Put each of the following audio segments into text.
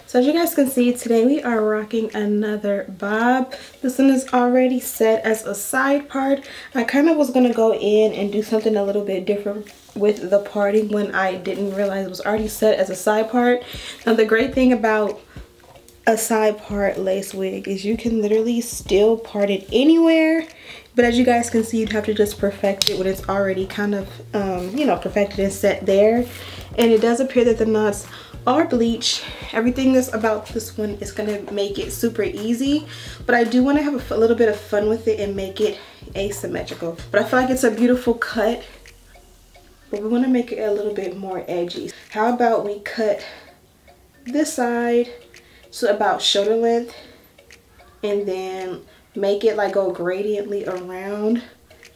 So as you guys can see, today we are rocking another bob. This one is already set as a side part. I kind of was going to go in and do something a little bit different with the parting when I didn't realize it was already set as a side part. Now the great thing about a side part lace wig is you can literally still part it anywhere, but as you guys can see, you'd have to just perfect it when it's already kind of you know, perfected and set there. And it does appear that the knots are bleach. Everything is about this one is going to make it super easy, but I do want to have a little bit of fun with it and make it asymmetrical. But I feel like it's a beautiful cut, but we want to make it a little bit more edgy. How about we cut this side to about shoulder length and then make it like go gradiently around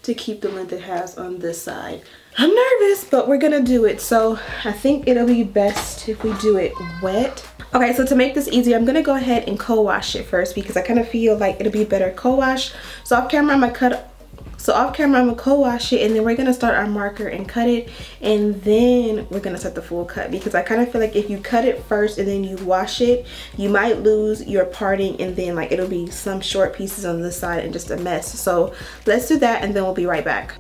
to keep the length it has on this side. I'm nervous, but we're gonna do it. So I think it'll be best if we do it wet. Okay, so to make this easier, I'm gonna go ahead and co-wash it first because I kind of feel like it'll be better co-wash. So off camera, I'm gonna co-wash it, and then we're gonna start our marker and cut it, and then we're gonna set the full cut because I kind of feel like if you cut it first and then you wash it, you might lose your parting, and then like it'll be some short pieces on this side and just a mess. So let's do that, and then we'll be right back.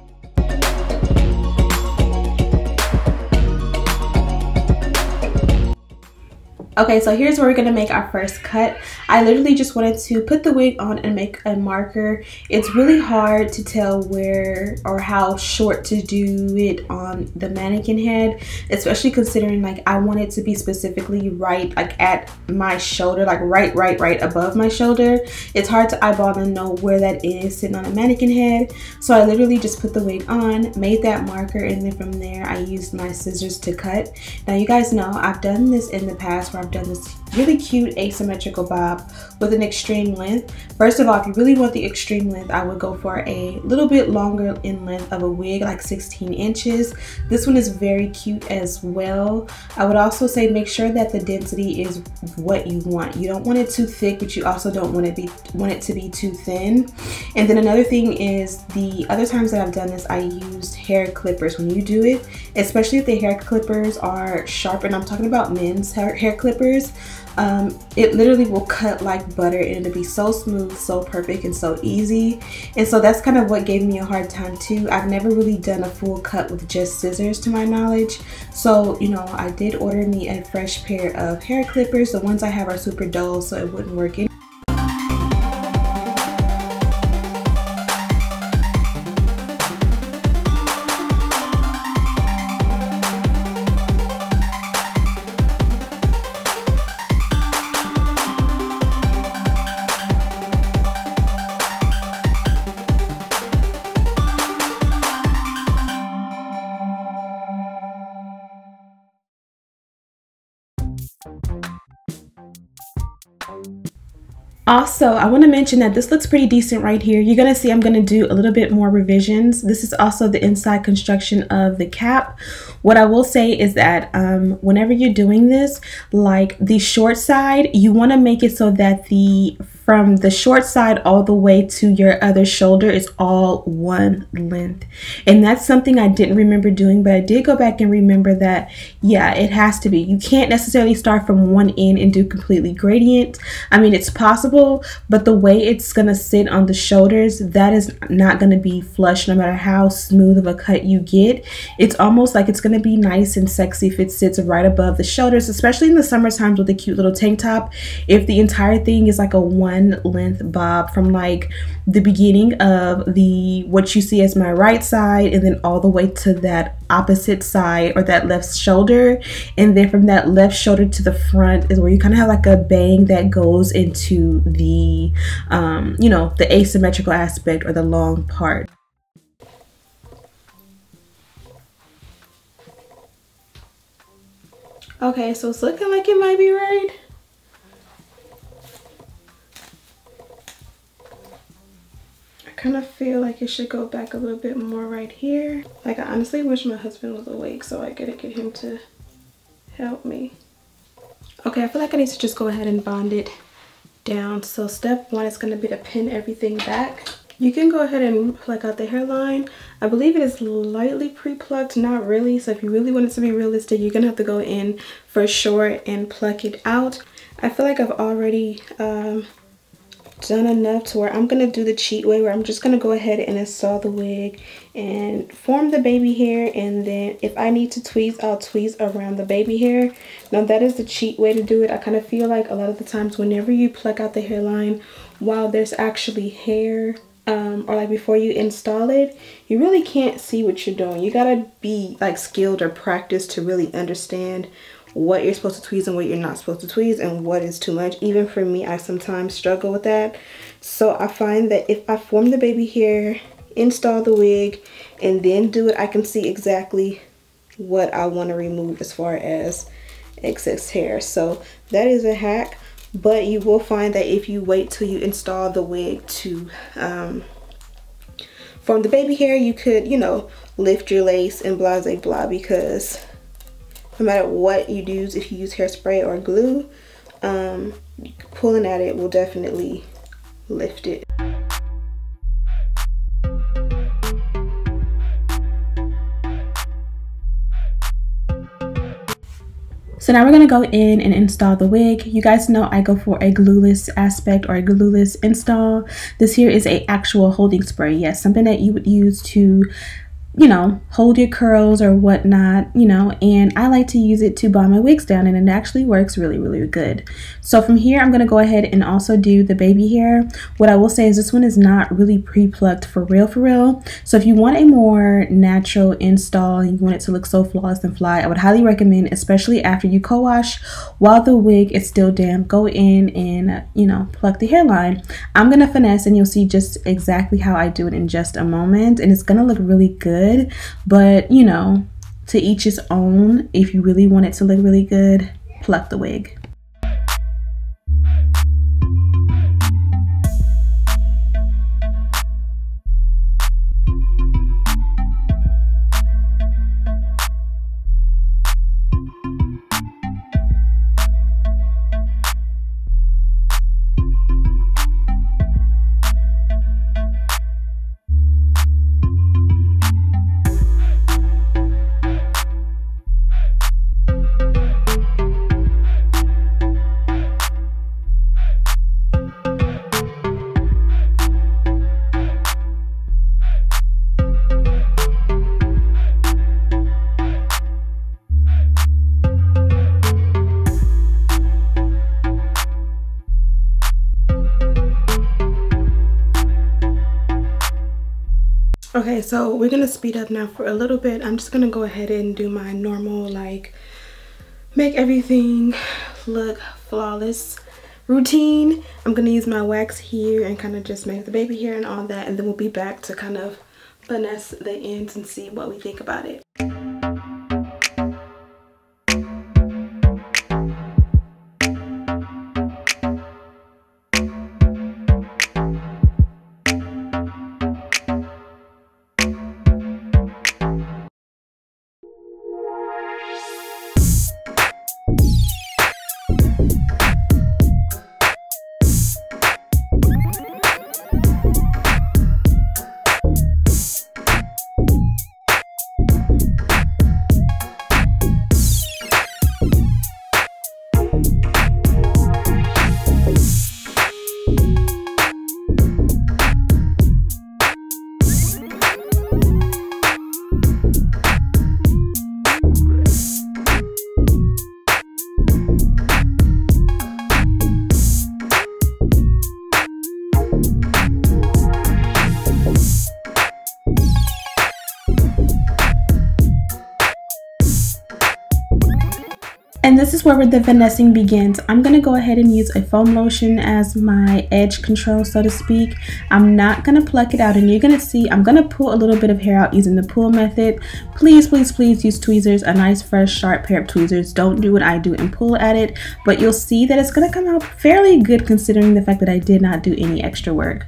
Okay, so here's where we're gonna make our first cut. I literally just wanted to put the wig on and make a marker. It's really hard to tell where or how short to do it on the mannequin head, especially considering like I want it to be specifically right like at my shoulder, like right above my shoulder. It's hard to eyeball and know where that is sitting on a mannequin head. So I literally just put the wig on, made that marker, and then from there I used my scissors to cut. Now you guys know I've done this in the past where I've done this really cute asymmetrical bob with an extreme length. First of all, if you really want the extreme length, I would go for a little bit longer in length of a wig, like 16 inches. This one is very cute as well. I would also say make sure that the density is what you want. You don't want it too thick, but you also don't want it to be too thin. And then another thing is, the other times that I've done this, I used hair clippers. When you do it, especially if the hair clippers are sharp, and I'm talking about men's hair clippers, it literally will cut like butter, and it'll be so smooth, so perfect, and so easy. And so that's kind of what gave me a hard time too. I've never really done a full cut with just scissors to my knowledge. So, you know, I did order me a fresh pair of hair clippers. The ones I have are super dull, so it wouldn't work in. Also, I want to mention that this looks pretty decent right here. You're going to see I'm going to do a little bit more revisions. This is also the inside construction of the cap. What I will say is that whenever you're doing this, like the short side, you want to make it so that from the short side all the way to your other shoulder is all one length. And that's something I didn't remember doing, but I did go back and remember that, yeah, it has to be. You can't necessarily start from one end and do completely gradient. I mean, it's possible, but the way it's gonna sit on the shoulders, that is not gonna be flush no matter how smooth of a cut you get. It's almost like it's gonna be nice and sexy if it sits right above the shoulders, especially in the summer times with a cute little tank top. If the entire thing is like a one length bob from like the beginning of what you see as my right side, and then all the way to that opposite side or that left shoulder, and then from that left shoulder to the front is where you kind of have like a bang that goes into the you know, the asymmetrical aspect or the long part. Okay, so it's looking like it might be right. Kind of feel like it should go back a little bit more right here. Like, I honestly wish my husband was awake so I could get him to help me. Okay, I feel like I need to just go ahead and bond it down. So step one is going to be to pin everything back. You can go ahead and pluck out the hairline. I believe it is lightly pre-plucked, not really. So if you really want it to be realistic, you're gonna have to go in for sure and pluck it out. I feel like I've already done enough to where I'm gonna do the cheat way, where I'm just gonna go ahead and install the wig and form the baby hair, and then if I need to tweeze, I'll tweeze around the baby hair. Now that is the cheat way to do it. I kind of feel like a lot of the times whenever you pluck out the hairline while there's actually hair, or like before you install it, you really can't see what you're doing. You gotta be like skilled or practiced to really understand what you're supposed to tweeze and what you're not supposed to tweeze, and what is too much. Even for me, I sometimes struggle with that. So I find that if I form the baby hair, install the wig, and then do it, I can see exactly what I want to remove as far as excess hair. So that is a hack. But you will find that if you wait till you install the wig to form the baby hair, you could, you know, lift your lace and blah, blah, blah, because no matter what you do, if you use hairspray or glue, pulling at it will definitely lift it. So now we're going to go in and install the wig. You guys know I go for a glueless aspect or a glueless install. This here is a actual holding spray. Yes, something that you would use to, you know, hold your curls or whatnot, you know, and I like to use it to bond my wigs down, and it actually works really, really good. So from here, I'm going to go ahead and also do the baby hair. What I will say is this one is not really pre-plucked for real. So if you want a more natural install and you want it to look so flawless and fly, I would highly recommend, especially after you co-wash, while the wig is still damp, go in and, you know, pluck the hairline. I'm going to finesse, and you'll see just exactly how I do it in just a moment, and it's going to look really good. But you know, to each his own. If you really want it to look really good, pluck the wig. Okay, so we're gonna speed up now for a little bit. I'm just gonna go ahead and do my normal, like, make everything look flawless routine. I'm gonna use my wax here and kind of just make the baby hair and all that, and then we'll be back to kind of finesse the ends and see what we think about it. And this is where the finessing begins. I'm going to go ahead and use a foam lotion as my edge control, so to speak. I'm not going to pluck it out, and you're going to see I'm going to pull a little bit of hair out using the pull method. Please, please, please use tweezers, a nice, fresh, sharp pair of tweezers. Don't do what I do and pull at it, but you'll see that it's going to come out fairly good considering the fact that I did not do any extra work.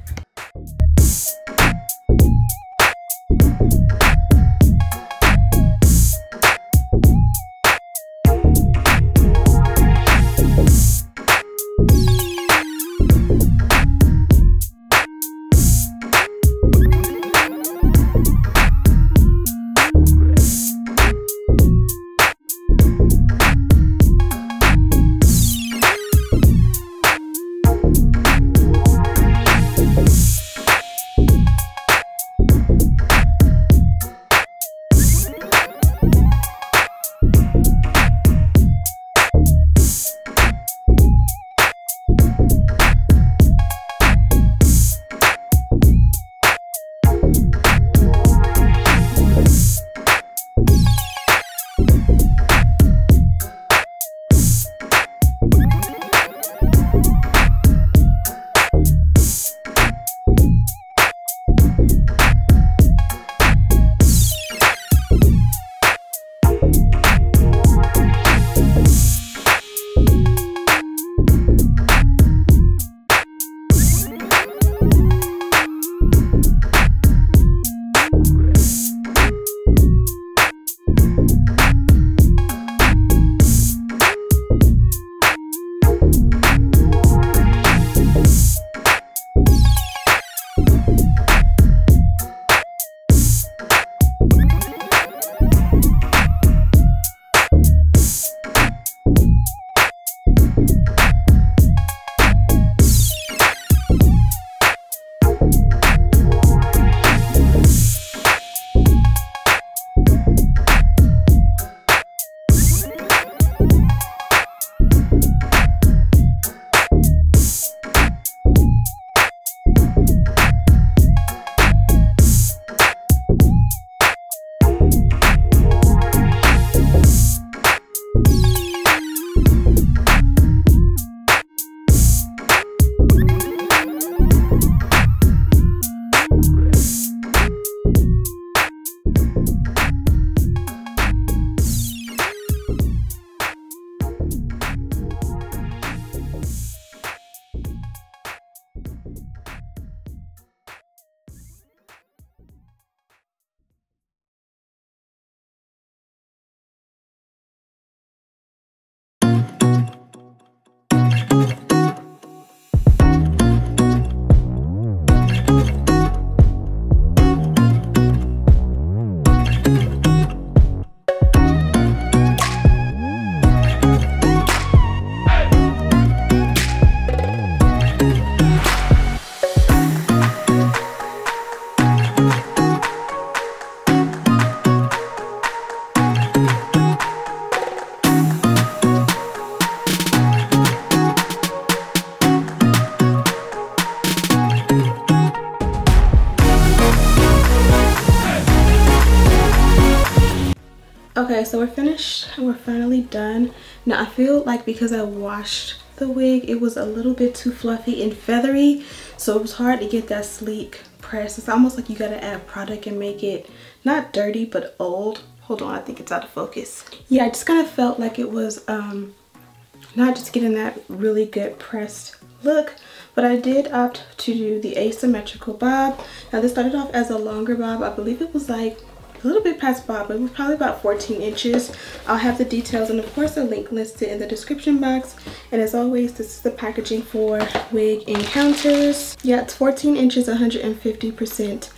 so we're finished and we're finally done. Now I feel like because I washed the wig, it was a little bit too fluffy and feathery, so it was hard to get that sleek press. It's almost like you gotta add product and make it not dirty but old. Hold on, I think it's out of focus. Yeah, I just kind of felt like it was not just getting that really good pressed look, but I did opt to do the asymmetrical bob. Now this started off as a longer bob. I believe it was like a little bit past bob, but it was probably about 14 inches. I'll have the details and of course a link listed in the description box. And as always, this is the packaging for Wig Encounters. Yeah, it's 14 inches, 150%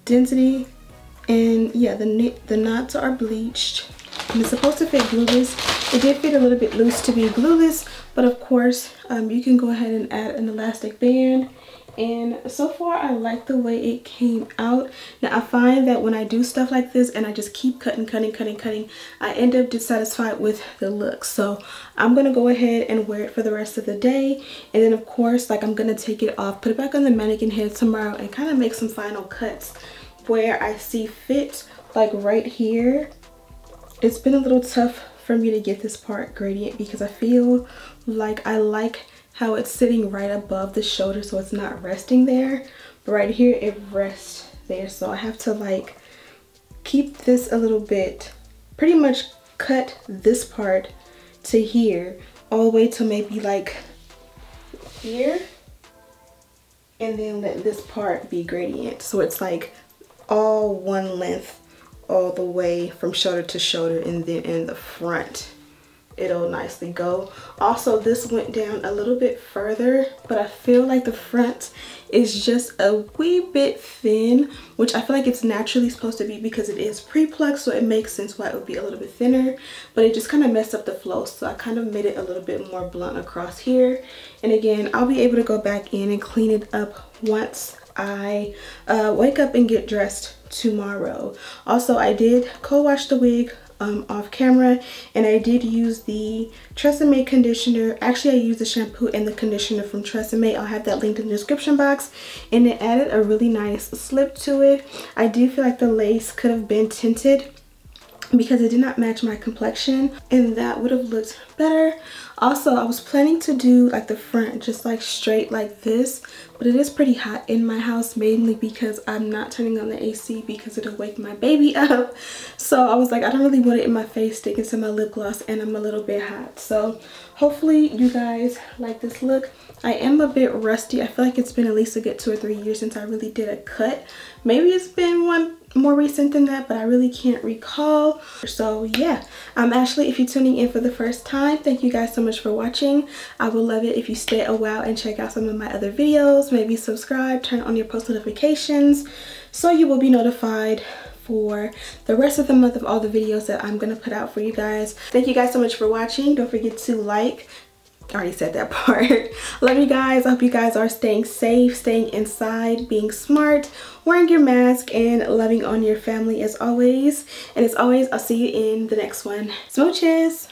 density. And yeah, the knots are bleached. And it's supposed to fit glueless. It did fit a little bit loose to be glueless, but of course you can go ahead and add an elastic band. And so far I like the way it came out. Now I find that when I do stuff like this and I just keep cutting, I end up dissatisfied with the look. So I'm gonna go ahead and wear it for the rest of the day, and then of course like I'm gonna take it off, put it back on the mannequin head tomorrow, and kind of make some final cuts where I see fit. Like right here, it's been a little tough for me to get this part gradient because I feel like I like how it's sitting right above the shoulder, so it's not resting there, but right here it rests there. So I have to like keep this a little bit, pretty much cut this part to here all the way to maybe like here, and then let this part be gradient, so it's like all one length all the way from shoulder to shoulder, and then in the front it'll nicely go. Also, this went down a little bit further, but I feel like the front is just a wee bit thin, which I feel like it's naturally supposed to be because it is pre-plucked, so it makes sense why it would be a little bit thinner, but it just kind of messed up the flow, so I kind of made it a little bit more blunt across here. And again, I'll be able to go back in and clean it up once I wake up and get dressed tomorrow. Also, I did co-wash the wig off camera, and I did use the TRESemmé conditioner. Actually, I used the shampoo and the conditioner from TRESemmé. I'll have that linked in the description box, and it added a really nice slip to it. I do feel like the lace could have been tinted because it did not match my complexion, and that would have looked better. Also, I was planning to do like the front just like straight like this, but it is pretty hot in my house, mainly because I'm not turning on the AC because it'll wake my baby up. So I was like, I don't really want it in my face, sticking to my lip gloss, and I'm a little bit hot. So hopefully you guys like this look. I am a bit rusty. I feel like it's been at least a good 2 or 3 years since I really did a cut. Maybe it's been one more recent than that, but I really can't recall. So yeah, I'm Ashley. If you're tuning in for the first time, thank you guys so much for watching. I would love it if you stay a while and check out some of my other videos. Maybe subscribe, turn on your post notifications so you will be notified for the rest of the month of all the videos that I'm gonna put out for you guys. Thank you guys so much for watching. Don't forget to like. I already said that part. Love you guys. I hope you guys are staying safe, staying inside, being smart, wearing your mask, and loving on your family as always. And as always, I'll see you in the next one. Smooches!